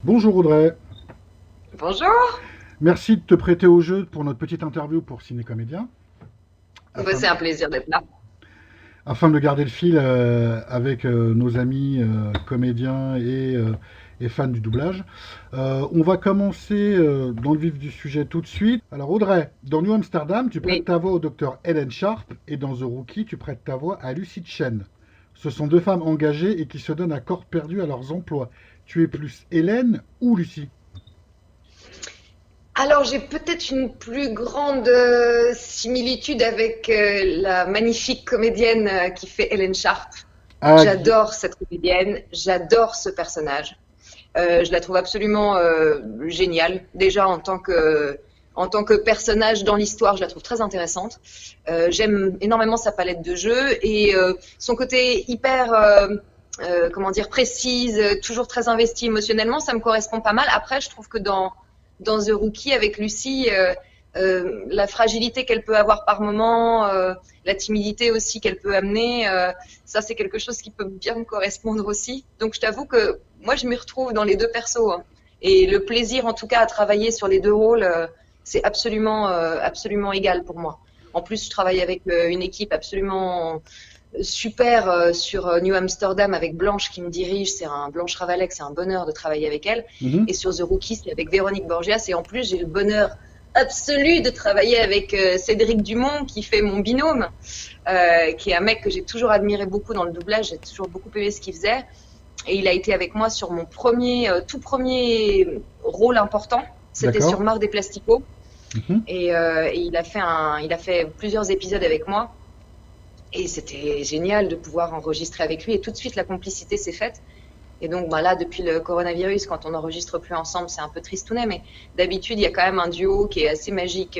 Bonjour Audrey, Bonjour, merci de te prêter au jeu pour notre petite interview pour Ciné Comédien, bah, afin, c'est un plaisir d'être là. afin de garder le fil avec nos amis comédiens et fans du doublage. On va commencer dans le vif du sujet tout de suite. Alors Audrey, dans New Amsterdam, tu prêtes Oui. ta voix au docteur Helen Sharp et dans The Rookie, tu prêtes ta voix à Lucy Chen. Ce sont deux femmes engagées et qui se donnent à corps perdu à leurs emplois. Tu es plus Hélène ou Lucy? Alors j'ai peut-être une plus grande similitude avec la magnifique comédienne qui fait Helen Sharp. Ah, J'adore cette comédienne, j'adore ce personnage. Je la trouve absolument géniale. Déjà en tant que personnage dans l'histoire, je la trouve très intéressante. J'aime énormément sa palette de jeux et son côté hyper comment dire, précise, toujours très investie émotionnellement, ça me correspond pas mal. Après, je trouve que dans The Rookie, avec Lucie, la fragilité qu'elle peut avoir par moment, la timidité aussi qu'elle peut amener, ça c'est quelque chose qui peut bien me correspondre aussi. Donc je t'avoue que moi je m'y retrouve dans les deux persos, hein. Et le plaisir en tout cas à travailler sur les deux rôles, c'est absolument égal pour moi. En plus, je travaille avec une équipe absolument super sur New Amsterdam avec Blanche qui me dirige. Blanche Ravalec, c'est un bonheur de travailler avec elle. mhm, Et sur The Rookie, c'est avec Véronique Borgias. Et en plus, j'ai le bonheur absolu de travailler avec Cédric Dumont qui fait mon binôme, qui est un mec que j'ai toujours admiré beaucoup dans le doublage. J'ai toujours beaucoup aimé ce qu'il faisait. Et il a été avec moi sur mon tout premier rôle important. C'était sur d'accord. Marc des Plasticots. Mhm. Et il a fait plusieurs épisodes avec moi. Et c'était génial de pouvoir enregistrer avec lui. Et tout de suite, la complicité s'est faite. Et donc, bah là, depuis le coronavirus, quand on n'enregistre plus ensemble, c'est un peu tristounet. Mais d'habitude, il y a quand même un duo qui est assez magique.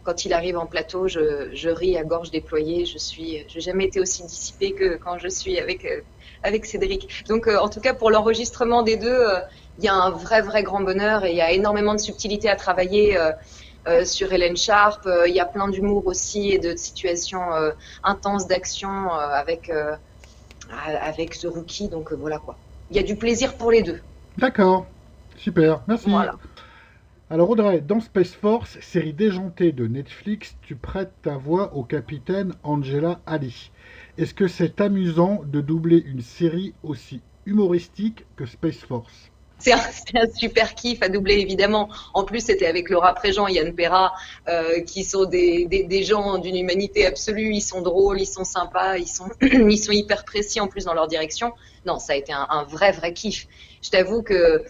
Quand il arrive en plateau, je ris à gorge déployée. J'ai jamais été aussi dissipée que quand je suis avec Cédric. Donc, en tout cas, pour l'enregistrement des deux, il y a un vrai grand bonheur et il y a énormément de subtilité à travailler. Sur Hélène Sharp. Il y a plein d'humour aussi et de situations intenses d'action avec ce rookie. Donc voilà quoi. Il y a du plaisir pour les deux. D'accord, super, merci. Voilà. Alors Audrey, dans Space Force, série déjantée de Netflix, tu prêtes ta voix au capitaine Angela Ali. Est-ce que c'est amusant de doubler une série aussi humoristique que Space Force? C'est un super kiff à doubler évidemment. En plus, c'était avec Laura Préjean et Yann Perra, qui sont des gens d'une humanité absolue. Ils sont drôles, ils sont sympas, ils sont hyper précis en plus dans leur direction. Non, ça a été un vrai kiff. Je t'avoue que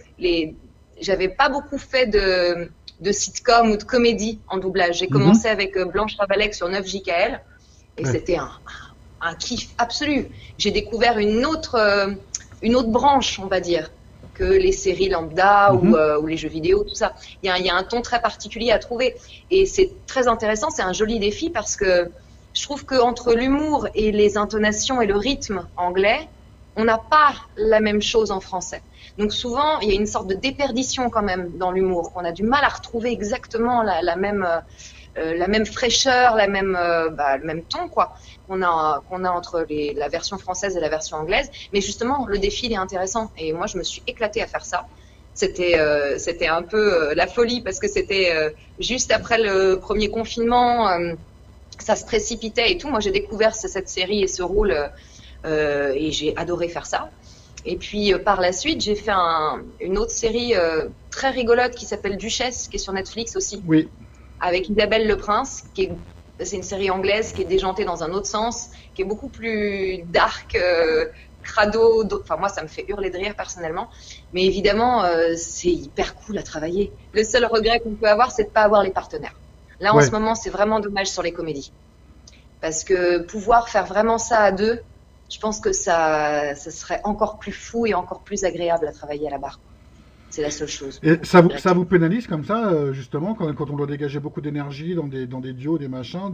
j'avais pas beaucoup fait de sitcom ou de comédie en doublage. J'ai Mhm. commencé avec Blanche Ravalec sur 9 JKL et Ouais. c'était un kiff absolu. J'ai découvert une autre branche, on va dire, que les séries lambda Mhm. ou les jeux vidéo, tout ça. Il y a un ton très particulier à trouver. Et c'est très intéressant, c'est un joli défi parce que je trouve qu'entre l'humour et les intonations et le rythme anglais, on n'a pas la même chose en français. Donc souvent, il y a une sorte de déperdition quand même dans l'humour, qu'on a du mal à retrouver exactement la même fraîcheur, le même ton, quoi, qu'on a entre la version française et la version anglaise. Mais justement, le défi il est intéressant. Et moi, je me suis éclatée à faire ça. C'était un peu la folie parce que c'était juste après le premier confinement, ça se précipitait et tout. Moi, j'ai découvert cette série et ce rôle et j'ai adoré faire ça. Et puis par la suite, j'ai fait une autre série très rigolote qui s'appelle Duchesse, qui est sur Netflix aussi, Oui. avec Isabelle Le Prince, c'est une série anglaise qui est déjantée dans un autre sens, qui est beaucoup plus dark, crado. Enfin, moi, ça me fait hurler de rire personnellement. Mais évidemment, c'est hyper cool à travailler. Le seul regret qu'on peut avoir, c'est de ne pas avoir les partenaires. Là, en ce Ouais. moment, c'est vraiment dommage sur les comédies. Parce que pouvoir faire vraiment ça à deux, je pense que ça serait encore plus fou et encore plus agréable à travailler à la barre. C'est la seule chose. Et Je ça regrette. vous pénalise comme ça, justement, quand on doit dégager beaucoup d'énergie dans des duos, des machins,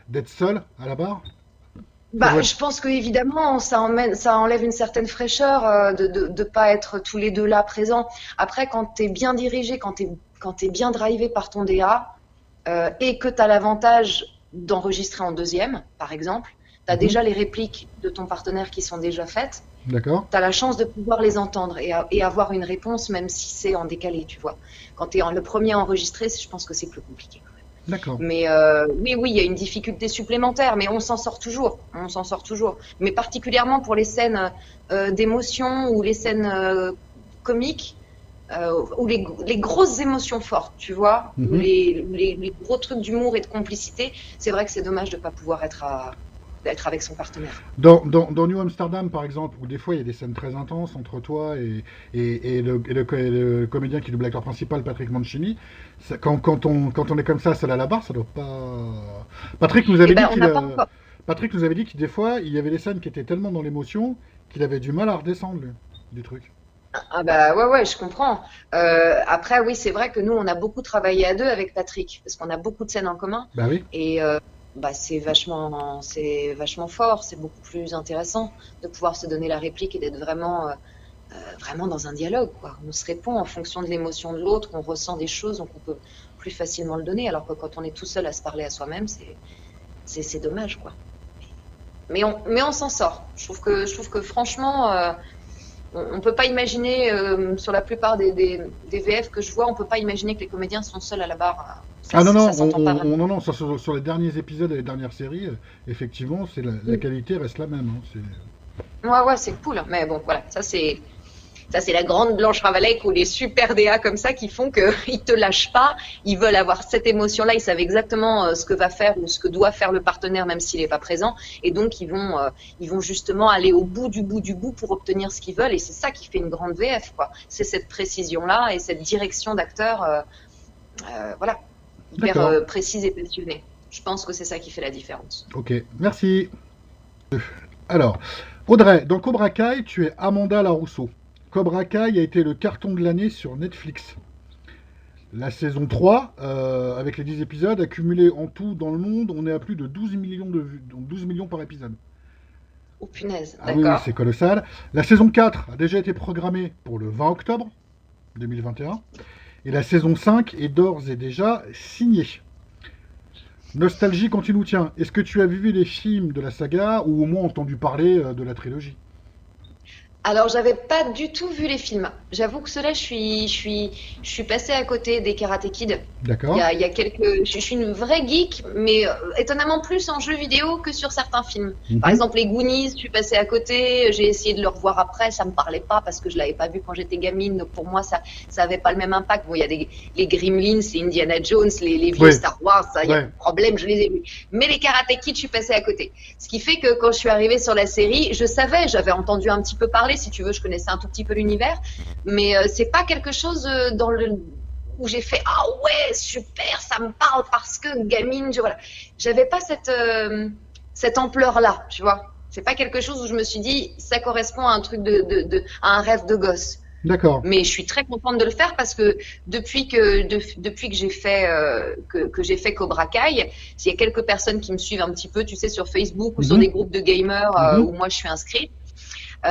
d'être seul à la barre? Ça Bah, doit être... je pense que évidemment, ça enlève une certaine fraîcheur de pas être tous les deux là présents. Après, quand t'es bien dirigé, quand t'es bien drivé par ton DA et que t'as l'avantage d'enregistrer en deuxième, par exemple, t'as Mhm. déjà les répliques de ton partenaire qui sont déjà faites. D'accord. Tu as la chance de pouvoir les entendre et avoir une réponse, même si c'est en décalé, tu vois. Quand tu es le premier à enregistrer, je pense que c'est plus compliqué. D'accord. Mais oui, il y a une difficulté supplémentaire, mais on s'en sort toujours. On s'en sort toujours. Mais particulièrement pour les scènes d'émotion ou les scènes comiques, ou les grosses émotions fortes, tu vois, ou les gros trucs d'humour et de complicité, c'est vrai que c'est dommage de ne pas pouvoir être avec son partenaire. Dans New Amsterdam, par exemple, où des fois il y a des scènes très intenses entre toi et le comédien qui double l'acteur principal, Patrick Mancini, quand on est comme ça, seul à la barre, ça doit pas. Patrick nous avait Eh ben, dit on qu'il n'a pas encore. Patrick nous avait dit que des fois, il y avait des scènes qui étaient tellement dans l'émotion qu'il avait du mal à redescendre lui, du truc. Ah bah ouais, je comprends. Après, oui, c'est vrai que nous, on a beaucoup travaillé à deux avec Patrick, parce qu'on a beaucoup de scènes en commun. Bah oui. Et bah, c'est vachement fort, c'est beaucoup plus intéressant de pouvoir se donner la réplique et d'être vraiment dans un dialogue, quoi. On se répond en fonction de l'émotion de l'autre, on ressent des choses, donc on peut plus facilement le donner, alors que quand on est tout seul à se parler à soi-même, c'est dommage, quoi. Mais on s'en sort. Je trouve que franchement, on peut pas imaginer, sur la plupart des VF que je vois, on peut pas imaginer que les comédiens sont seuls à la barre. Ah non, non, Ça s'entend pas vraiment. non, non, sur les derniers épisodes et les dernières séries, effectivement, la qualité reste la même, hein, Ouais, c'est cool. Mais bon, voilà, ça c'est la grande Blanche Ravalaik ou les super DA comme ça qui font qu'ils te lâchent pas. Ils veulent avoir cette émotion-là. Ils savent exactement ce que va faire ou ce que doit faire le partenaire, même s'il n'est pas présent. Et donc, ils vont justement aller au bout du bout pour obtenir ce qu'ils veulent. Et c'est ça qui fait une grande VF, quoi. C'est cette précision-là et cette direction d'acteur, voilà, hyper D'accord. précise et passionnée. Je pense que c'est ça qui fait la différence. Ok, merci. Alors, Audrey, dans Cobra Kai, tu es Amanda Larousseau. Cobra Kai a été le carton de l'année sur Netflix. La saison 3, avec les 10 épisodes, accumulés en tout dans le monde, on est à plus de 12 millions de vues, donc 12 millions par épisode. Oh punaise, Ah oui, oui, d'accord. c'est colossal. La saison 4 a déjà été programmée pour le 20 octobre 2021. Et la saison 5 est d'ores et déjà signée. Nostalgie quand tu nous tiens. Est-ce que tu as vu les films de la saga ou au moins entendu parler de la trilogie? Alors, j'avais pas du tout vu les films. J'avoue que cela, je suis passée à côté des Karate Kid. D'accord. Il y a quelques, je suis une vraie geek, mais étonnamment plus en jeux vidéo que sur certains films. Par Mhm. exemple, les Goonies, je suis passée à côté. J'ai essayé de le revoir après, ça me parlait pas parce que je l'avais pas vu quand j'étais gamine. Donc pour moi, ça avait pas le même impact. Bon, il y a les Gremlins, les Indiana Jones, les vieux Ouais, Star Wars, ça, il y a pas ouais. de problème, je les ai vus. Mais les Karate Kid, je suis passée à côté. Ce qui fait que quand je suis arrivée sur la série, je savais, j'avais entendu un petit peu parler, si tu veux, je connaissais un tout petit peu l'univers, mais c'est pas quelque chose où j'ai fait ah ouais super, ça me parle parce que gamine, voilà, j'avais pas cette ampleur là, tu vois. C'est pas quelque chose où je me suis dit ça correspond à un truc à un rêve de gosse. D'accord. Mais je suis très contente de le faire parce que depuis que j'ai fait Cobra Kai, s'il y a quelques personnes qui me suivent un petit peu, tu sais, sur Facebook ou sur Mhm. des groupes de gamers Mhm. où moi je suis inscrite,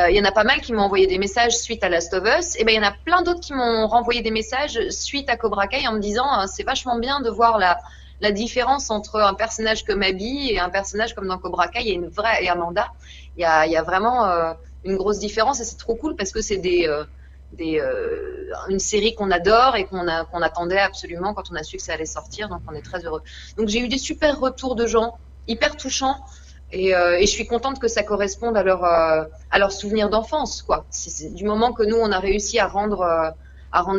il y en a pas mal qui m'ont envoyé des messages suite à Last of Us. Et ben il y en a plein d'autres qui m'ont renvoyé des messages suite à Cobra Kai en me disant c'est vachement bien de voir la différence entre un personnage comme Abby et un personnage comme dans Cobra Kai. Il y a une vraie et Amanda. Il y a vraiment une grosse différence et c'est trop cool parce que c'est une série qu'on adore et qu'on attendait absolument quand on a su que ça allait sortir. Donc on est très heureux. Donc j'ai eu des super retours de gens hyper touchants. Et je suis contente que ça corresponde à leur souvenir d'enfance, quoi. Du moment que nous, on a réussi à rendre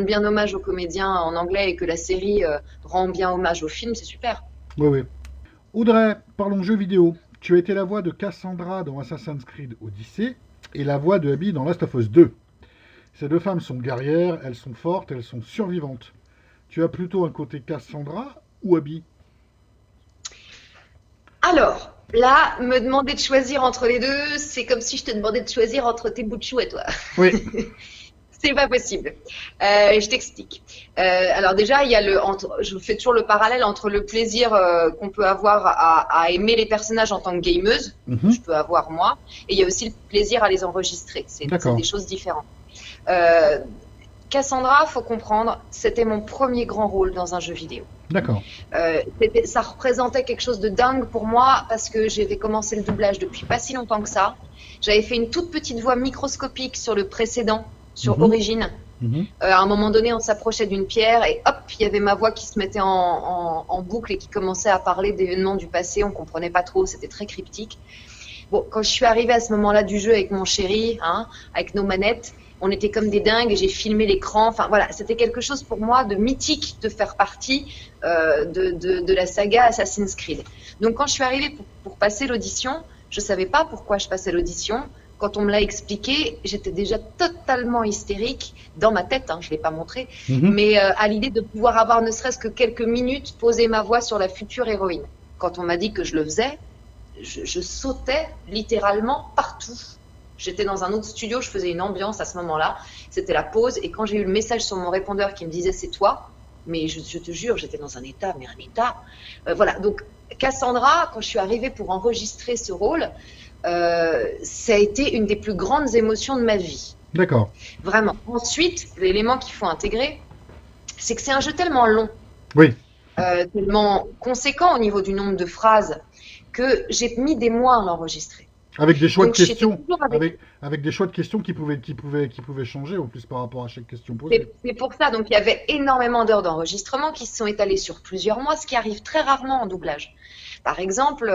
bien hommage aux comédiens en anglais et que la série rend bien hommage au film, c'est super. Oui, oui. Audrey, parlons jeux vidéo. Tu as été la voix de Cassandra dans Assassin's Creed Odyssey et la voix de Abby dans Last of Us 2. Ces deux femmes sont guerrières, elles sont fortes, elles sont survivantes. Tu as plutôt un côté Cassandra ou Abby? Alors, là, me demander de choisir entre les deux, c'est comme si je te demandais de choisir entre tes bouts de chou et toi. Oui. C'est pas possible. Je t'explique. Alors déjà, je fais toujours le parallèle entre le plaisir qu'on peut avoir à aimer les personnages en tant que gameuse, que Mhm. je peux avoir moi, et il y a aussi le plaisir à les enregistrer. C'est D'accord. des choses différentes. Euh, Cassandra, faut comprendre, c'était mon premier grand rôle dans un jeu vidéo. D'accord. Ça représentait quelque chose de dingue pour moi parce que j'avais commencé le doublage depuis pas si longtemps que ça J'avais fait une toute petite voix microscopique sur le précédent, sur Mhm. Origine. Mhm. À un moment donné, on s'approchait d'une pierre et hop, il y avait ma voix qui se mettait en boucle et qui commençait à parler d'événements du passé. On comprenait pas trop, c'était très cryptique. Bon, quand je suis arrivée à ce moment-là du jeu avec mon chéri, hein, avec nos manettes, on était comme des dingues et j'ai filmé l'écran. Enfin voilà, c'était quelque chose pour moi de mythique de faire partie de la saga Assassin's Creed. Donc quand je suis arrivée pour passer l'audition, je savais pas pourquoi je passais l'audition. Quand on me l'a expliqué, j'étais déjà totalement hystérique dans ma tête, hein, je ne l'ai pas montré, Mhm. mais à l'idée de pouvoir avoir ne serait-ce que quelques minutes poser ma voix sur la future héroïne. Quand on m'a dit que je le faisais, je sautais littéralement partout. J'étais dans un autre studio, je faisais une ambiance à ce moment-là, c'était la pause, et quand j'ai eu le message sur mon répondeur qui me disait c'est toi, mais je te jure, j'étais dans un état, mais un état. Voilà, donc Cassandra, quand je suis arrivée pour enregistrer ce rôle, ça a été une des plus grandes émotions de ma vie. D'accord. Vraiment. Ensuite, l'élément qu'il faut intégrer, c'est que c'est un jeu tellement long, Oui. tellement conséquent au niveau du nombre de phrases, que j'ai mis des mois à l'enregistrer. Avec des choix Donc, de j'étais questions. toujours Avec des choix de questions qui pouvaient changer en plus par rapport à chaque question posée. C'est pour ça, donc il y avait énormément d'heures d'enregistrement qui se sont étalées sur plusieurs mois, ce qui arrive très rarement en doublage. Par exemple,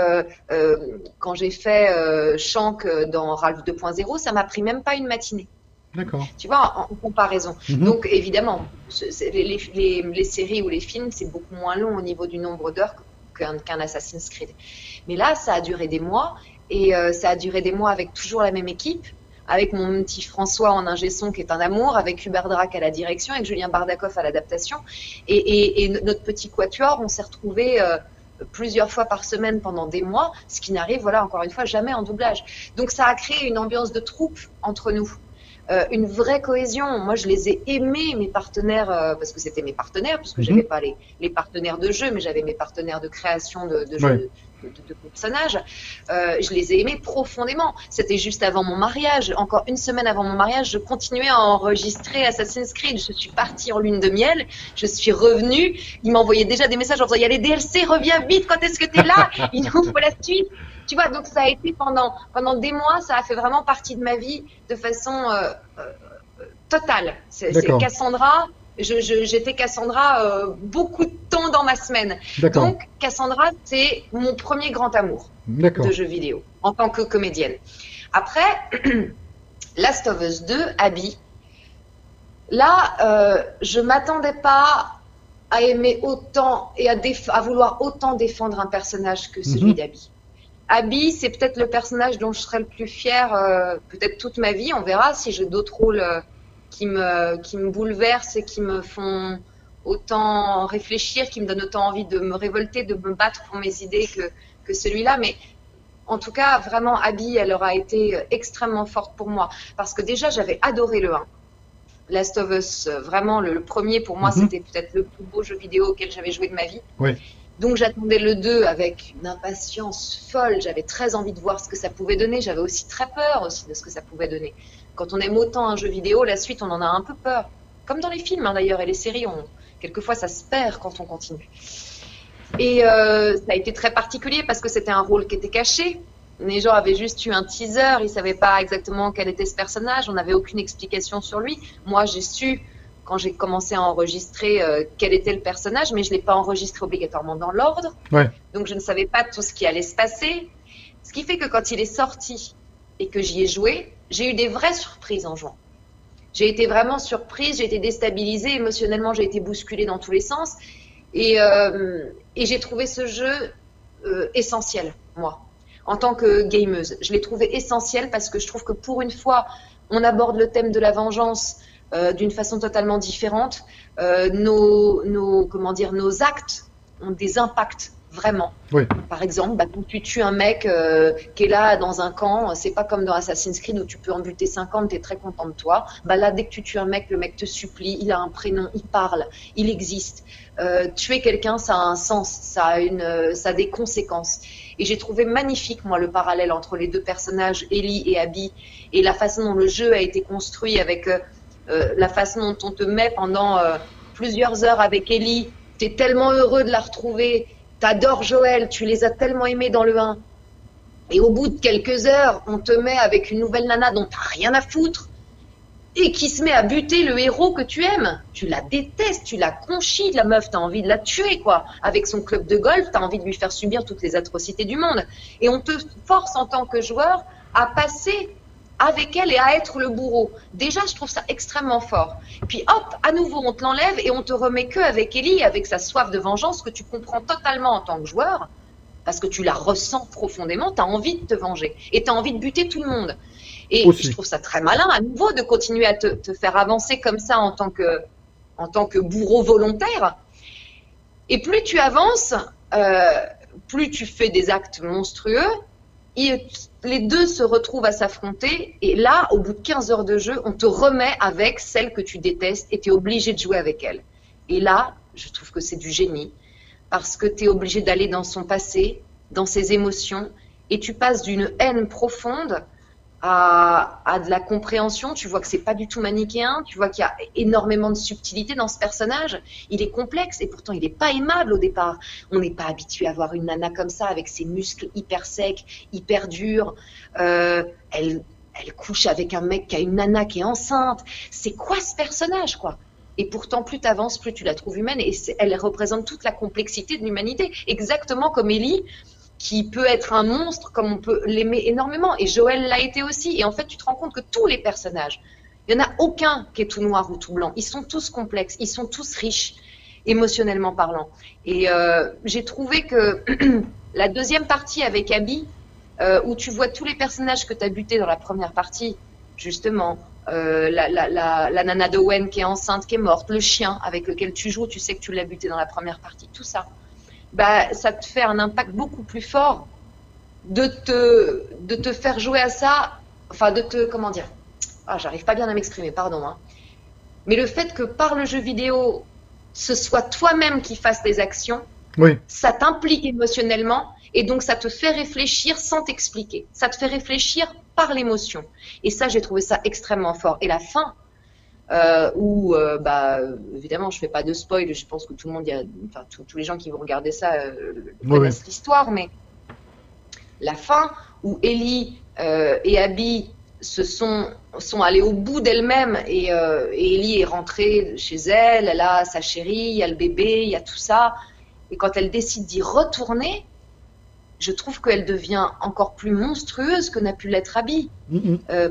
quand j'ai fait Shank dans Ralph 2.0, ça m'a pris même pas une matinée. D'accord. Tu vois, en comparaison. Mhm. Donc évidemment, les séries ou les films, c'est beaucoup moins long au niveau du nombre d'heures qu'un Assassin's Creed. Mais là, ça a duré des mois, et ça a duré des mois avec toujours la même équipe, avec mon petit François en ingé son qui est un amour, avec Hubert Drac à la direction, avec Julien Bardakov à l'adaptation, et notre petit quatuor, on s'est retrouvés plusieurs fois par semaine pendant des mois, ce qui n'arrive, voilà, encore une fois, jamais en doublage. Donc ça a créé une ambiance de troupe entre nous. Une vraie cohésion. Moi, je les ai aimés, mes partenaires, parce que c'était mes partenaires, puisque j'avais pas les partenaires de jeu, mais j'avais mes partenaires de création de jeux, de personnages. Je les ai aimés profondément. C'était juste avant mon mariage. Encore une semaine avant mon mariage, je continuais à enregistrer Assassin's Creed. Je suis partie en lune de miel. Je suis revenue. Ils m'envoyaient déjà des messages en disant, il y a les DLC, reviens vite, quand est-ce que tu es là? Il nous faut la suite. Tu vois, donc ça a été pendant des mois, ça a fait vraiment partie de ma vie de façon totale. C'est Cassandra, j'étais Cassandra beaucoup de temps dans ma semaine. Donc Cassandra, c'est mon premier grand amour de jeux vidéo en tant que comédienne. Après, Last of Us 2, Abby, là, je m'attendais pas à aimer autant et à vouloir autant défendre un personnage que celui d'Abby. Abby, c'est peut-être le personnage dont je serai le plus fière, peut-être toute ma vie. On verra si j'ai d'autres rôles qui me bouleversent et qui me font autant réfléchir, qui me donnent autant envie de me révolter, de me battre pour mes idées que celui-là. Mais en tout cas, vraiment, Abby, elle aura été extrêmement forte pour moi. Parce que déjà, j'avais adoré le 1. Last of Us, vraiment, le premier, pour moi, c'était peut-être le plus beau jeu vidéo auquel j'avais joué de ma vie. Oui. Donc j'attendais le 2 avec une impatience folle, j'avais très envie de voir ce que ça pouvait donner, j'avais aussi très peur aussi de ce que ça pouvait donner. Quand on aime autant un jeu vidéo, la suite on en a un peu peur. Comme dans les films d'ailleurs et les séries, quelquefois ça se perd quand on continue. Et ça a été très particulier parce que c'était un rôle qui était caché. Les gens avaient juste eu un teaser, ils ne savaient pas exactement quel était ce personnage, on n'avait aucune explication sur lui. Moi j'ai su quand j'ai commencé à enregistrer quel était le personnage, mais je ne l'ai pas enregistré obligatoirement dans l'ordre. Ouais. Donc, je ne savais pas tout ce qui allait se passer. Ce qui fait que quand il est sorti et que j'y ai joué, j'ai eu des vraies surprises en jouant. J'ai été vraiment surprise, j'ai été déstabilisée, émotionnellement, j'ai été bousculée dans tous les sens. Et j'ai trouvé ce jeu essentiel, moi, en tant que gameuse. Je l'ai trouvé essentiel parce que je trouve que pour une fois, on aborde le thème de la vengeance d'une façon totalement différente. Nos actes ont des impacts vraiment. Oui. Par exemple, quand tu tues un mec qui est là dans un camp, c'est pas comme dans Assassin's Creed où tu peux en buter 50, tu es très content de toi. Là, dès que tu tues un mec, le mec te supplie, il a un prénom, il parle, il existe. Tuer quelqu'un, ça a un sens, ça a des conséquences. Et j'ai trouvé magnifique, moi, le parallèle entre les deux personnages, Ellie et Abby, et la façon dont le jeu a été construit avec la façon dont on te met pendant plusieurs heures avec Ellie. Tu es tellement heureux de la retrouver. T'adores Joël, tu les as tellement aimés dans le 1. Et au bout de quelques heures, on te met avec une nouvelle nana dont t'as rien à foutre et qui se met à buter le héros que tu aimes. Tu la détestes, tu la conchies, la meuf, t'as envie de la tuer, quoi. Avec son club de golf, t'as envie de lui faire subir toutes les atrocités du monde. Et on te force en tant que joueur à passer avec elle et à être le bourreau. Déjà, je trouve ça extrêmement fort. Puis hop, à nouveau, on te l'enlève et on te remet que avec Ellie, avec sa soif de vengeance que tu comprends totalement en tant que joueur, parce que tu la ressens profondément, tu as envie de te venger et tu as envie de buter tout le monde. Et aussi, je trouve ça très malin, à nouveau, de continuer à te faire avancer comme ça en tant que bourreau volontaire. Et plus tu avances, plus tu fais des actes monstrueux, les deux se retrouvent à s'affronter, et là, au bout de 15 heures de jeu, on te remet avec celle que tu détestes et tu es obligé de jouer avec elle. Et là, je trouve que c'est du génie, parce que tu es obligé d'aller dans son passé, dans ses émotions, et tu passes d'une haine profonde à de la compréhension. Tu vois que c'est pas du tout manichéen, tu vois qu'il y a énormément de subtilité dans ce personnage. Il est complexe et pourtant il n'est pas aimable au départ. On n'est pas habitué à voir une nana comme ça, avec ses muscles hyper secs, hyper durs. Elle couche avec un mec qui a une nana qui est enceinte. C'est quoi ce personnage, quoi? Et pourtant, plus tu avances, plus tu la trouves humaine, et elle représente toute la complexité de l'humanité, exactement comme Ellie, qui peut être un monstre, comme on peut l'aimer énormément. Et Joël l'a été aussi. Et en fait, tu te rends compte que tous les personnages, il n'y en a aucun qui est tout noir ou tout blanc. Ils sont tous complexes, ils sont tous riches, émotionnellement parlant. Et j'ai trouvé que la deuxième partie avec Abby, où tu vois tous les personnages que tu as butés dans la première partie, justement, la nana de Wen qui est enceinte, qui est morte, le chien avec lequel tu joues, tu sais que tu l'as buté dans la première partie, tout ça. Bah, ça te fait un impact beaucoup plus fort de te faire jouer à ça, enfin comment dire, j'arrive pas bien à m'exprimer, pardon, hein. Mais le fait que par le jeu vidéo, ce soit toi-même qui fasses les actions, oui, ça t'implique émotionnellement et donc ça te fait réfléchir sans t'expliquer, ça te fait réfléchir par l'émotion, et ça j'ai trouvé ça extrêmement fort. Et la fin, où évidemment je fais pas de spoil, je pense que tout le monde, tous les gens qui vont regarder ça connaissent l'histoire, mais la fin où Ellie et Abby sont allées au bout d'elles-mêmes, et Ellie est rentrée chez elle, elle a sa chérie, il y a le bébé, il y a tout ça, et quand elle décide d'y retourner, je trouve qu'elle devient encore plus monstrueuse que n'a pu l'être Abby.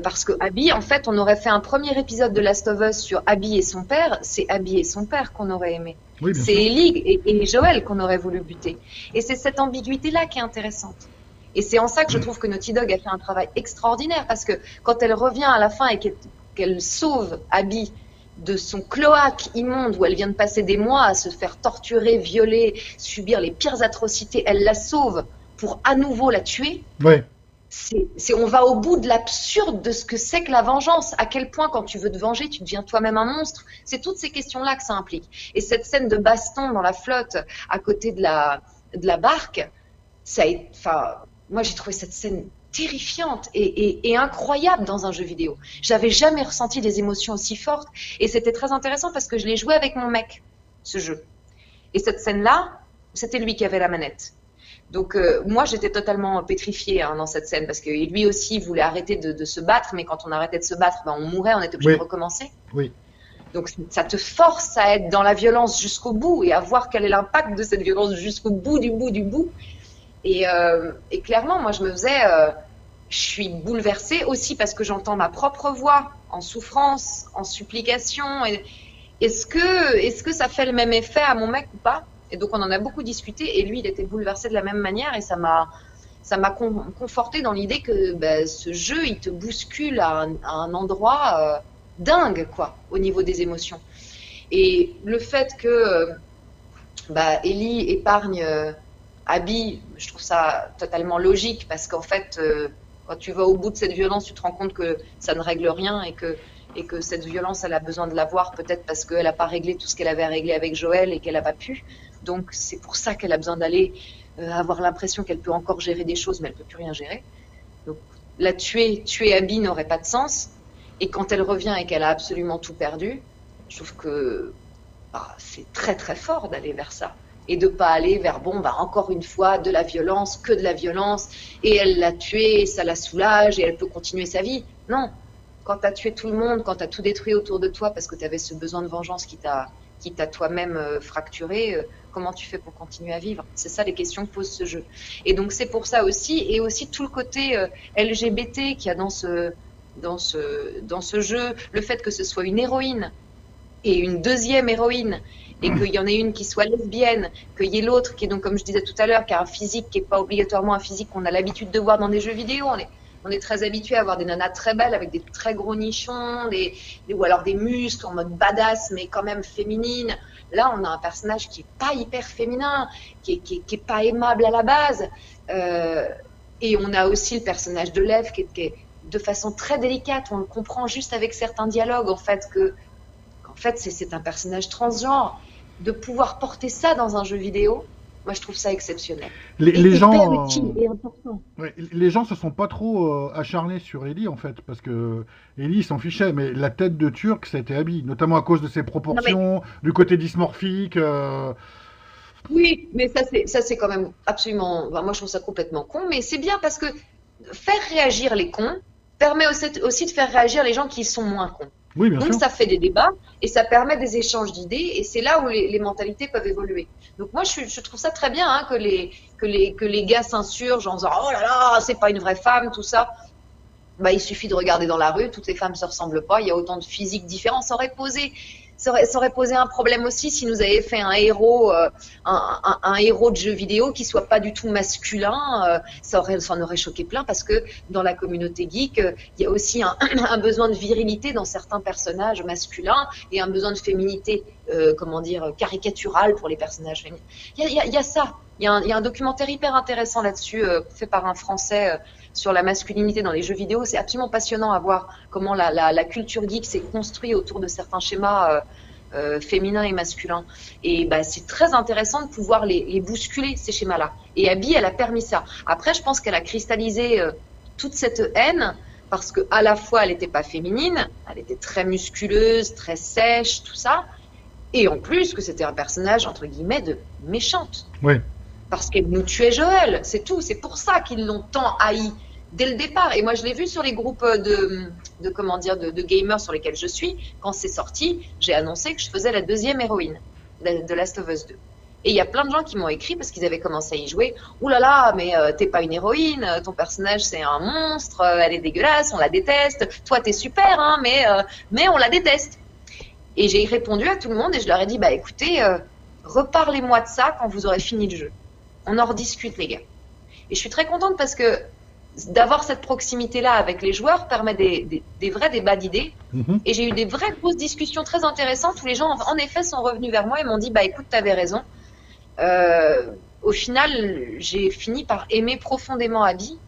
Parce que Abby, en fait, on aurait fait un premier épisode de Last of Us sur Abby et son père, c'est Abby et son père qu'on aurait aimé. Oui, c'est Ellie et Joël qu'on aurait voulu buter. Et c'est cette ambiguïté-là qui est intéressante. Et c'est en ça que je trouve que Naughty Dog a fait un travail extraordinaire, parce que quand elle revient à la fin et qu'elle sauve Abby de son cloaque immonde où elle vient de passer des mois à se faire torturer, violer, subir les pires atrocités, elle la sauve pour à nouveau la tuer. Ouais. On va au bout de l'absurde de ce que c'est que la vengeance. À quel point, quand tu veux te venger, tu deviens toi-même un monstre. C'est toutes ces questions-là que ça implique. Et cette scène de baston dans la flotte, à côté de la barque, moi j'ai trouvé cette scène terrifiante et incroyable dans un jeu vidéo. J'avais jamais ressenti des émotions aussi fortes. Et c'était très intéressant parce que je l'ai joué avec mon mec, ce jeu. Et cette scène-là, c'était lui qui avait la manette. Donc moi j'étais totalement pétrifiée dans cette scène, parce que lui aussi voulait arrêter de se battre, mais quand on arrêtait de se battre, on mourait, on était obligé de recommencer. Oui. Donc ça te force à être dans la violence jusqu'au bout et à voir quel est l'impact de cette violence jusqu'au bout du bout du bout. Et clairement, moi je me faisais, je suis bouleversée aussi parce que j'entends ma propre voix en souffrance, en supplication. Est-ce que ça fait le même effet à mon mec ou pas? Et donc on en a beaucoup discuté, et lui il était bouleversé de la même manière, et ça m'a conforté dans l'idée que ce jeu il te bouscule à un endroit dingue, quoi, au niveau des émotions. Et le fait que Ellie épargne Abby, je trouve ça totalement logique, parce qu'en fait quand tu vas au bout de cette violence, tu te rends compte que ça ne règle rien, et que cette violence elle a besoin de l'avoir, peut-être parce qu'elle n'a pas réglé tout ce qu'elle avait à régler avec Joël et qu'elle n'a pas pu. Donc c'est pour ça qu'elle a besoin d'aller avoir l'impression qu'elle peut encore gérer des choses, mais elle ne peut plus rien gérer. Donc la tuer Abby n'aurait pas de sens. Et quand elle revient et qu'elle a absolument tout perdu, je trouve que c'est très très fort d'aller vers ça. et de pas aller vers encore une fois de la violence, que de la violence, et elle l'a tué, et ça la soulage et elle peut continuer sa vie. Non, quand tu as tué tout le monde, quand tu as tout détruit autour de toi parce que tu avais ce besoin de vengeance qui t'a toi-même fracturé, comment tu fais pour continuer à vivre? C'est ça les questions que pose ce jeu. Et donc c'est pour ça aussi, et aussi tout le côté LGBT qu'il y a dans ce jeu, le fait que ce soit une héroïne et une deuxième héroïne, et qu'il y en ait une qui soit lesbienne, qu'il y ait l'autre qui est donc, comme je disais tout à l'heure, qui a un physique qui n'est pas obligatoirement un physique qu'on a l'habitude de voir dans des jeux vidéo. On est très habitué à avoir des nanas très belles avec des très gros nichons, ou alors des muscles en mode badass, mais quand même féminine. Là, on a un personnage qui est pas hyper féminin, qui est pas aimable à la base. Et on a aussi le personnage de Lev qui est de façon très délicate. On le comprend juste avec certains dialogues, en fait, qu'en fait, c'est un personnage transgenre. De pouvoir porter ça dans un jeu vidéo, moi, je trouve ça exceptionnel. Les gens, important. ouais, les gens se sont pas trop acharnés sur Ellie, en fait, parce que Ellie s'en fichait, mais la tête de Turc, ça a été Abby, notamment à cause de ses proportions, du côté dysmorphique. Oui, mais ça c'est quand même absolument. Moi, je trouve ça complètement con, mais c'est bien parce que faire réagir les cons permet aussi de faire réagir les gens qui sont moins cons. Oui, bien Donc sûr. ça fait des débats et ça permet des échanges d'idées et c'est là où les mentalités peuvent évoluer. Donc moi je trouve ça très bien que les gars s'insurgent en disant oh là là c'est pas une vraie femme tout ça. Bah il suffit de regarder dans la rue, toutes les femmes se ressemblent pas, il y a autant de physiques différents. Ça aurait posé un problème aussi si nous avait fait un héros de jeu vidéo qui soit pas du tout masculin. Ça en aurait choqué plein parce que dans la communauté geek, il y a aussi un besoin de virilité dans certains personnages masculins et un besoin de féminité, caricaturale pour les personnages féminins. Il y a ça. Il y a un documentaire hyper intéressant là-dessus, fait par un Français sur la masculinité dans les jeux vidéo. C'est absolument passionnant à voir comment la culture geek s'est construite autour de certains schémas féminins et masculins. Et c'est très intéressant de pouvoir les bousculer, ces schémas-là. Et Abby, elle a permis ça. Après, je pense qu'elle a cristallisé toute cette haine parce qu'à la fois, elle n'était pas féminine, elle était très musculeuse, très sèche, tout ça. Et en plus, que c'était un personnage, entre guillemets, de méchante. Oui. Parce qu'elle nous tuait Joël, c'est tout. C'est pour ça qu'ils l'ont tant haï dès le départ. Et moi, je l'ai vu sur les groupes de gamers sur lesquels je suis. Quand c'est sorti, j'ai annoncé que je faisais la deuxième héroïne de Last of Us 2. Et il y a plein de gens qui m'ont écrit parce qu'ils avaient commencé à y jouer. Ouh là là, mais t'es pas une héroïne, ton personnage c'est un monstre, elle est dégueulasse, on la déteste. Toi, t'es super, hein, mais on la déteste. Et j'ai répondu à tout le monde et je leur ai dit, écoutez, reparlez-moi de ça quand vous aurez fini le jeu. On en rediscute, les gars. Et je suis très contente parce que d'avoir cette proximité-là avec les joueurs permet des vrais débats d'idées. Mhm. Et j'ai eu des vraies grosses discussions très intéressantes où les gens, en effet, sont revenus vers moi et m'ont dit, écoute, t'avais raison. Au final, j'ai fini par aimer profondément Abby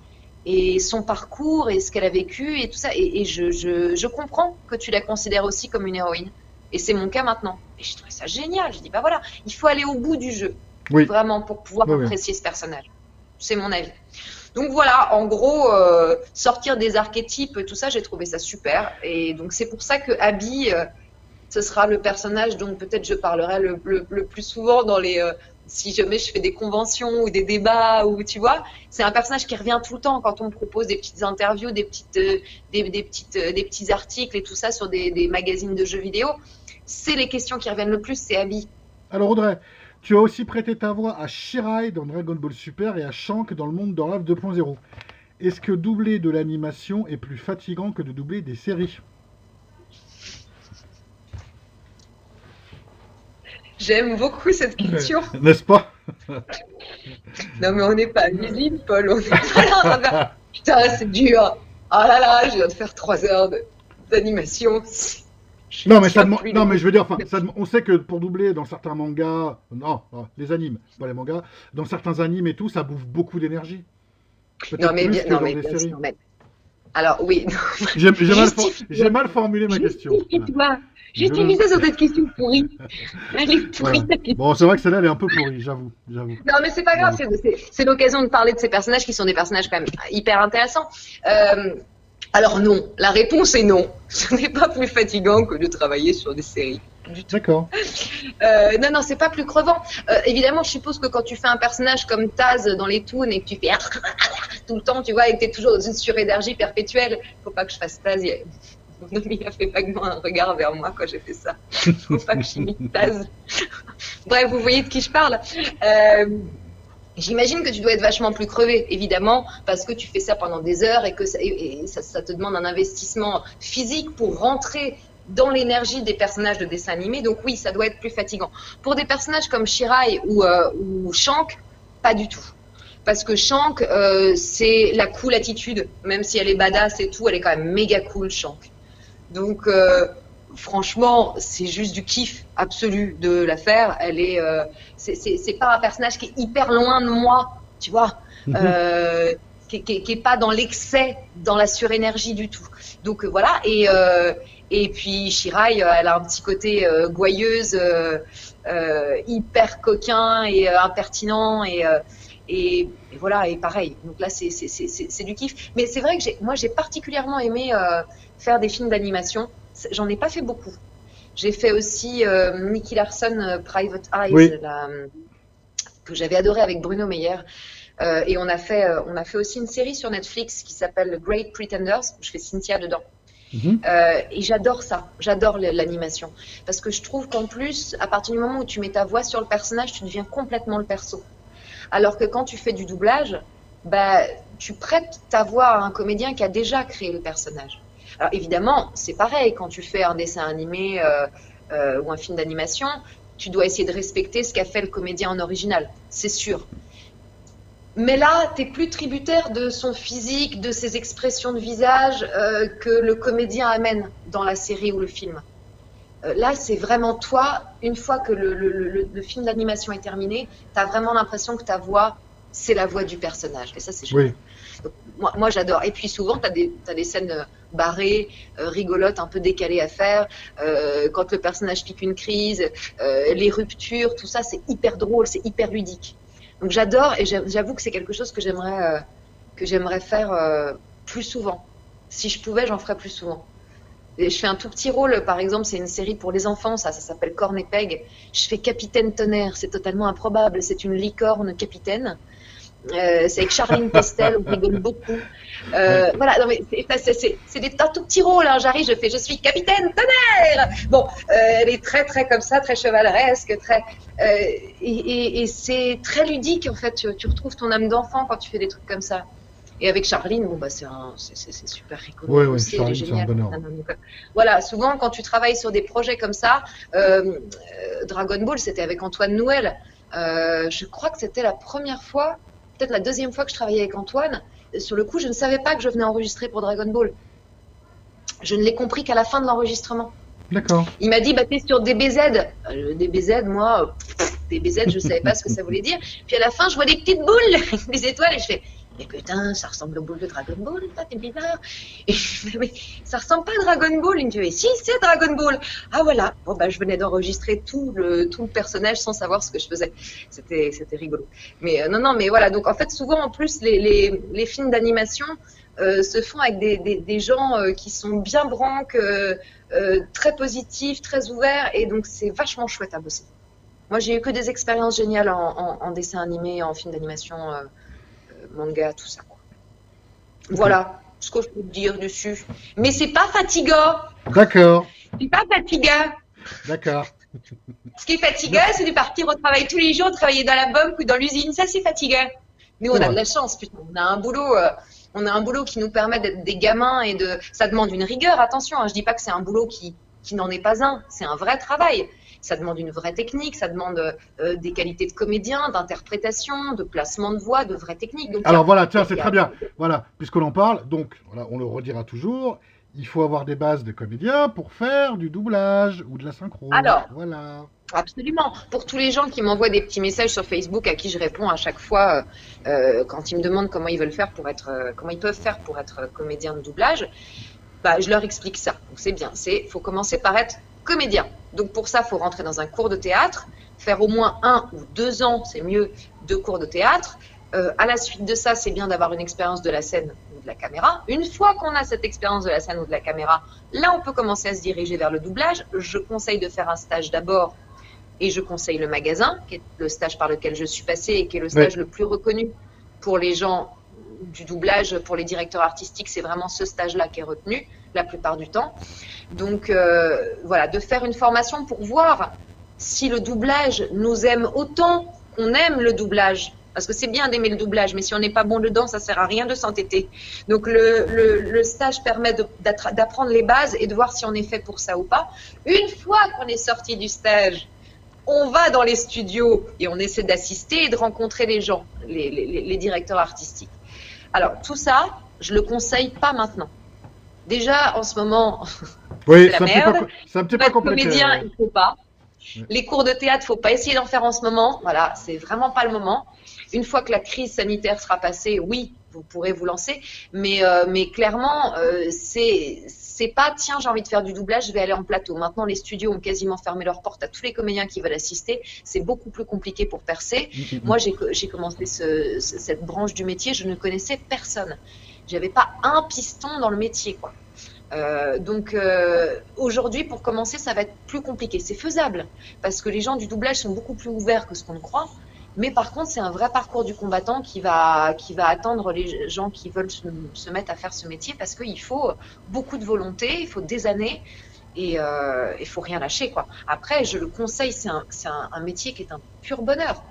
et son parcours et ce qu'elle a vécu et tout ça. Et je comprends que tu la considères aussi comme une héroïne. Et c'est mon cas maintenant. Et j'ai trouvé ça génial. J'ai dit, voilà, il faut aller au bout du jeu. Oui. Vraiment, pour pouvoir Oui. apprécier ce personnage. C'est mon avis. Donc voilà, en gros, sortir des archétypes, tout ça, j'ai trouvé ça super. Et donc c'est pour ça que Abby, ce sera le personnage dont peut-être je parlerai le plus souvent dans si jamais je fais des conventions ou des débats, ou tu vois, c'est un personnage qui revient tout le temps quand on me propose des petites interviews, des petits articles et tout ça sur des magazines de jeux vidéo. C'est les questions qui reviennent le plus, c'est Abby. Alors Audrey, tu as aussi prêté ta voix à Shirai dans Dragon Ball Super et à Shank dans le monde d'Orlaf 2.0. Est-ce que doubler de l'animation est plus fatigant que de doubler des séries ? J'aime beaucoup cette question. N'est-ce pas ? Non mais on n'est pas visible, Paul. On n'est pas là. Putain, c'est dur. Ah là là, je viens de faire 3 heures d'animation. Non mais je veux dire, on sait que pour doubler dans certains mangas, les animes, pas les mangas, dans certains animes et tout, ça bouffe beaucoup d'énergie. Non mais bien sûr. Alors oui. J'ai mal formulé ma question. Justifie ça sur cette question pourrie. Elle est pourrie. Voilà. Bon, c'est vrai que celle-là, elle est un peu pourrie, j'avoue. Non, mais c'est pas grave, c'est l'occasion de parler de ces personnages qui sont des personnages quand même hyper intéressants. Alors non, la réponse est non. Ce n'est pas plus fatigant que de travailler sur des séries. Du tout. D'accord. Non, c'est pas plus crevant. Évidemment, je suppose que quand tu fais un personnage comme Taz dans les Toons et que tu fais tout le temps, tu vois, et que tu es toujours dans une surénergie perpétuelle, faut pas que je fasse Taz. Mon homme, il a fait vaguement un regard vers moi quand j'ai fait ça. Faut pas que j'imite Taz. Bref, vous voyez de qui je parle. J'imagine que tu dois être vachement plus crevé, évidemment, parce que tu fais ça pendant des heures et que ça te demande un investissement physique pour rentrer dans l'énergie des personnages de dessin animé. Donc oui, ça doit être plus fatigant. Pour des personnages comme Shirai ou Shank, pas du tout. Parce que Shank, c'est la cool attitude. Même si elle est badass et tout, elle est quand même méga cool, Shank. Donc franchement, c'est juste du kiff absolu de la faire. Elle est, c'est pas un personnage qui est hyper loin de moi, tu vois, qui est pas dans l'excès, dans la surénergie du tout. Donc voilà. Et puis Shirai, elle a un petit côté gouailleuse, hyper coquin et impertinent et voilà. Et pareil. Donc là, c'est du kiff. Mais c'est vrai que moi, j'ai particulièrement aimé faire des films d'animation. J'en ai pas fait beaucoup. J'ai fait aussi Nicky Larson, Private Eyes, oui. Que j'avais adoré avec Bruno Meyer. Et on a fait aussi une série sur Netflix qui s'appelle Great Pretenders. Je fais Cynthia dedans. Et j'adore ça. J'adore l'animation. Parce que je trouve qu'en plus, à partir du moment où tu mets ta voix sur le personnage, tu deviens complètement le perso. Alors que quand tu fais du doublage, bah, tu prêtes ta voix à un comédien qui a déjà créé le personnage. Alors évidemment, c'est pareil, quand tu fais un dessin animé ou un film d'animation, tu dois essayer de respecter ce qu'a fait le comédien en original, c'est sûr. Mais là, tu n'es plus tributaire de son physique, de ses expressions de visage que le comédien amène dans la série ou le film. Là, c'est vraiment toi, une fois que le film d'animation est terminé, tu as vraiment l'impression que ta voix, c'est la voix du personnage. Et ça, c'est génial. Oui. Donc, moi, j'adore. Et puis souvent, tu as des scènes barrées, rigolotes, un peu décalées à faire. Quand le personnage pique une crise, les ruptures, tout ça, c'est hyper drôle, c'est hyper ludique. Donc j'adore et j'avoue que c'est quelque chose que j'aimerais faire plus souvent. Si je pouvais, j'en ferais plus souvent. Et je fais un tout petit rôle, par exemple, c'est une série pour les enfants, ça s'appelle Corn et Peg. Je fais Capitaine Tonnerre, c'est totalement improbable, c'est une licorne capitaine. C'est avec Charline Pestel, on rigole beaucoup. Voilà, non, mais c'est un tout petit rôle, hein. J'arrive, je suis Capitaine Tonnerre. Bon, elle est très très comme ça, très chevaleresque, très et c'est très ludique en fait. Tu retrouves ton âme d'enfant quand tu fais des trucs comme ça. Et avec Charline, bon bah c'est super rigolo. Oui, Charline, c'est un bonheur. Voilà, souvent quand tu travailles sur des projets comme ça, Dragon Ball, c'était avec Antoine Nouel. Je crois que c'était la première fois, peut-être la deuxième fois que je travaillais avec Antoine. Sur le coup, je ne savais pas que je venais enregistrer pour Dragon Ball. Je ne l'ai compris qu'à la fin de l'enregistrement. D'accord. Il m'a dit, bah, t'es sur DBZ. DBZ, moi, DBZ, je ne savais pas ce que ça voulait dire. Puis à la fin, je vois des petites boules, des étoiles, et je fais, mais putain, ça ressemble aux boules de Dragon Ball, ça, c'est bizarre. Et je fais, mais ça ressemble pas à Dragon Ball. Il me dit, mais si, c'est Dragon Ball. Ah voilà. Bon, bah, je venais d'enregistrer tout le personnage sans savoir ce que je faisais. C'était rigolo. Mais non, mais voilà. Donc, en fait, souvent, en plus, les films d'animation se font avec des gens qui sont bien branques, très positifs, très ouverts. Et donc, c'est vachement chouette à bosser. Moi, j'ai eu que des expériences géniales en dessin animé, en film d'animation, manga, tout ça, quoi. Voilà ce que je peux te dire dessus. Mais c'est pas fatigant. D'accord. C'est pas fatigant. D'accord. Ce qui est fatigant, c'est de partir au travail tous les jours, travailler dans la banque ou dans l'usine. Ça, c'est fatigant. Nous, on a de la chance, putain. On a un boulot qui nous permet d'être des gamins et ça demande une rigueur. Attention, hein, je dis pas que c'est un boulot qui n'en est pas un. C'est un vrai travail. Ça demande une vraie technique, ça demande des qualités de comédien, d'interprétation, de placement de voix, de vraies techniques. Donc, alors voilà, tiens, c'est très bien. Voilà, puisqu'on en parle, donc voilà, on le redira toujours, il faut avoir des bases de comédien pour faire du doublage ou de la synchro. Alors, voilà. Absolument. Pour tous les gens qui m'envoient des petits messages sur Facebook à qui je réponds à chaque fois quand ils me demandent comment ils peuvent faire pour être comédien de doublage, bah, je leur explique ça. Donc c'est bien. Faut commencer par être comédien. Donc pour ça, il faut rentrer dans un cours de théâtre, faire au moins 1 ou 2 ans, c'est mieux, de cours de théâtre, À la suite de ça, c'est bien d'avoir une expérience de la scène ou de la caméra. Une fois qu'on a cette expérience de la scène ou de la caméra, là, on peut commencer à se diriger vers le doublage. Je conseille de faire un stage d'abord et je conseille le magasin, qui est le stage par lequel je suis passée et qui est le stage le plus reconnu pour les gens du doublage, pour les directeurs artistiques. C'est vraiment ce stage-là qui est retenu la plupart du temps. Donc, voilà, de faire une formation pour voir si le doublage nous aime autant qu'on aime le doublage. Parce que c'est bien d'aimer le doublage, mais si on n'est pas bon dedans, ça sert à rien de s'entêter. Donc le stage permet d'apprendre les bases et de voir si on est fait pour ça ou pas. Une fois qu'on est sorti du stage, on va dans les studios et on essaie d'assister et de rencontrer les gens, les directeurs artistiques. Alors tout ça, je le conseille pas maintenant. Déjà en ce moment, oui, c'est la merde. C'est un petit peu compliqué. Comédien, il faut pas. Les cours de théâtre, faut pas essayer d'en faire en ce moment. Voilà, c'est vraiment pas le moment. Une fois que la crise sanitaire sera passée, oui, vous pourrez vous lancer. Mais clairement, c'est pas, tiens, j'ai envie de faire du doublage, je vais aller en plateau. Maintenant, les studios ont quasiment fermé leurs portes à tous les comédiens qui veulent assister. C'est beaucoup plus compliqué pour percer. Moi, j'ai commencé cette branche du métier, je ne connaissais personne. J'avais pas un piston dans le métier, quoi. Donc aujourd'hui, pour commencer, ça va être plus compliqué. C'est faisable parce que les gens du doublage sont beaucoup plus ouverts que ce qu'on croit. Mais par contre, c'est un vrai parcours du combattant qui va attendre les gens qui veulent se mettre à faire ce métier parce qu'il faut beaucoup de volonté, il faut des années et il faut rien lâcher, quoi. Après, je le conseille, c'est un métier qui est un pur bonheur.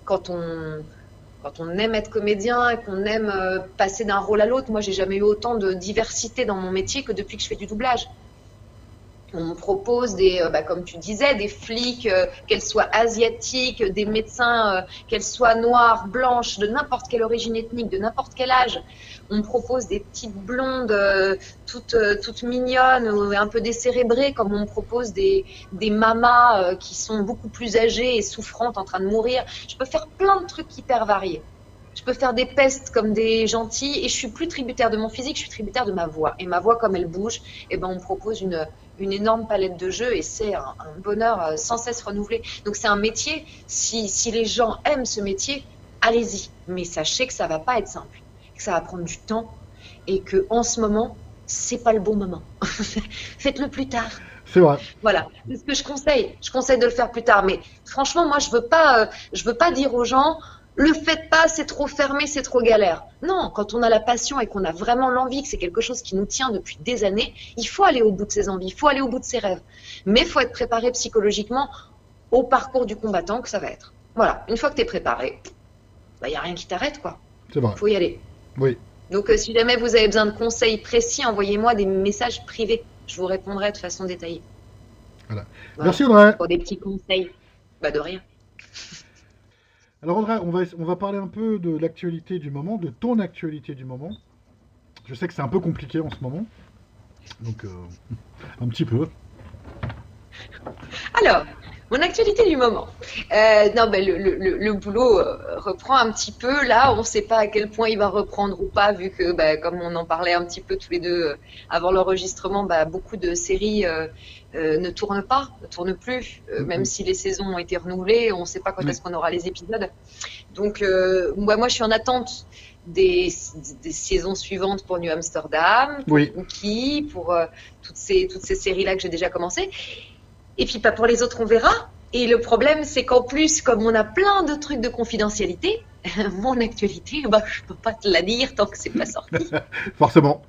Quand on aime être comédien et qu'on aime passer d'un rôle à l'autre, moi, j'ai jamais eu autant de diversité dans mon métier que depuis que je fais du doublage. On me propose comme tu disais, des flics, qu'elles soient asiatiques, des médecins, qu'elles soient noires, blanches, de n'importe quelle origine ethnique, de n'importe quel âge. On me propose des petites blondes toutes mignonnes, ou un peu décérébrées, comme on me propose des mamas qui sont beaucoup plus âgées et souffrantes, en train de mourir. Je peux faire plein de trucs hyper variés. Je peux faire des pestes comme des gentils et je suis plus tributaire de mon physique, je suis tributaire de ma voix. Et ma voix, comme elle bouge, on me propose une énorme palette de jeux et c'est un bonheur sans cesse renouvelé. Donc c'est un métier, si les gens aiment ce métier, allez-y. Mais sachez que ça va pas être simple, que ça va prendre du temps et que en ce moment, c'est pas le bon moment. Faites-le plus tard. C'est vrai. Voilà, c'est ce que je conseille. Je conseille de le faire plus tard. Mais franchement, moi, je veux pas dire aux gens, le faites pas, c'est trop fermé, c'est trop galère. Non, quand on a la passion et qu'on a vraiment l'envie, que c'est quelque chose qui nous tient depuis des années, il faut aller au bout de ses envies, il faut aller au bout de ses rêves. Mais il faut être préparé psychologiquement au parcours du combattant que ça va être. Voilà, une fois que tu es préparé, il n'y a rien qui t'arrête, quoi. C'est vrai. Il faut y aller. Oui. Donc, si jamais vous avez besoin de conseils précis, envoyez-moi des messages privés. Je vous répondrai de façon détaillée. Voilà. Merci Audrey. Pour des petits conseils. De rien. Alors Audrey, on va parler un peu de l'actualité du moment, de ton actualité du moment. Je sais que c'est un peu compliqué en ce moment, donc un petit peu. Alors, mon actualité du moment. Le boulot reprend un petit peu. Là, on ne sait pas à quel point il va reprendre ou pas, vu que, comme on en parlait un petit peu tous les deux avant l'enregistrement, beaucoup de séries ne tournent pas, ne tournent plus, même si les saisons ont été renouvelées, on ne sait pas quand est-ce qu'on aura les épisodes. Donc, moi, je suis en attente des saisons suivantes pour New Amsterdam, pour Cookie, pour toutes ces séries-là que j'ai déjà commencées. Et puis, pas pour les autres, on verra. Et le problème, c'est qu'en plus, comme on a plein de trucs de confidentialité, mon actualité, je peux pas te la dire tant que c'est pas sorti. Forcément.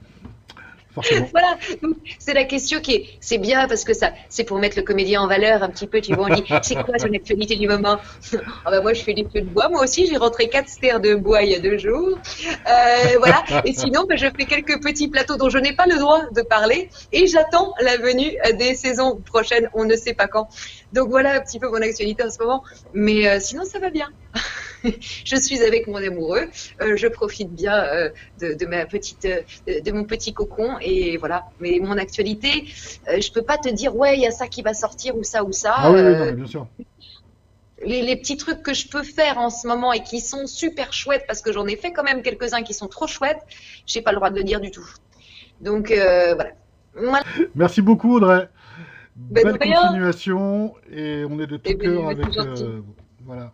Voilà, donc c'est la question c'est bien parce que ça, c'est pour mettre le comédien en valeur un petit peu, tu vois, on dit, c'est quoi ton actualité du moment? Moi je fais des feux de bois, moi aussi j'ai rentré 4 stères de bois il y a 2 jours, voilà, et sinon je fais quelques petits plateaux dont je n'ai pas le droit de parler et j'attends la venue des saisons prochaines, on ne sait pas quand. Donc voilà un petit peu mon actualité en ce moment, mais sinon ça va bien. Je suis avec mon amoureux, je profite bien de mon petit cocon et voilà. Mais mon actualité, je peux pas te dire il y a ça qui va sortir ou ça ou ça. Ah oui, non, bien sûr. Les petits trucs que je peux faire en ce moment et qui sont super chouettes parce que j'en ai fait quand même quelques-uns qui sont trop chouettes, j'ai pas le droit de le dire du tout. Donc voilà. Merci beaucoup Audrey. Belle continuation et on est de tout cœur avec voilà.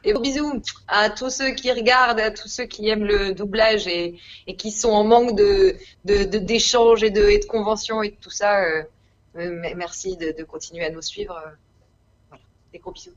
Et gros bisous à tous ceux qui regardent, à tous ceux qui aiment le doublage et qui sont en manque d'échanges et de conventions et de tout ça. Merci de continuer à nous suivre. Voilà. Des gros bisous.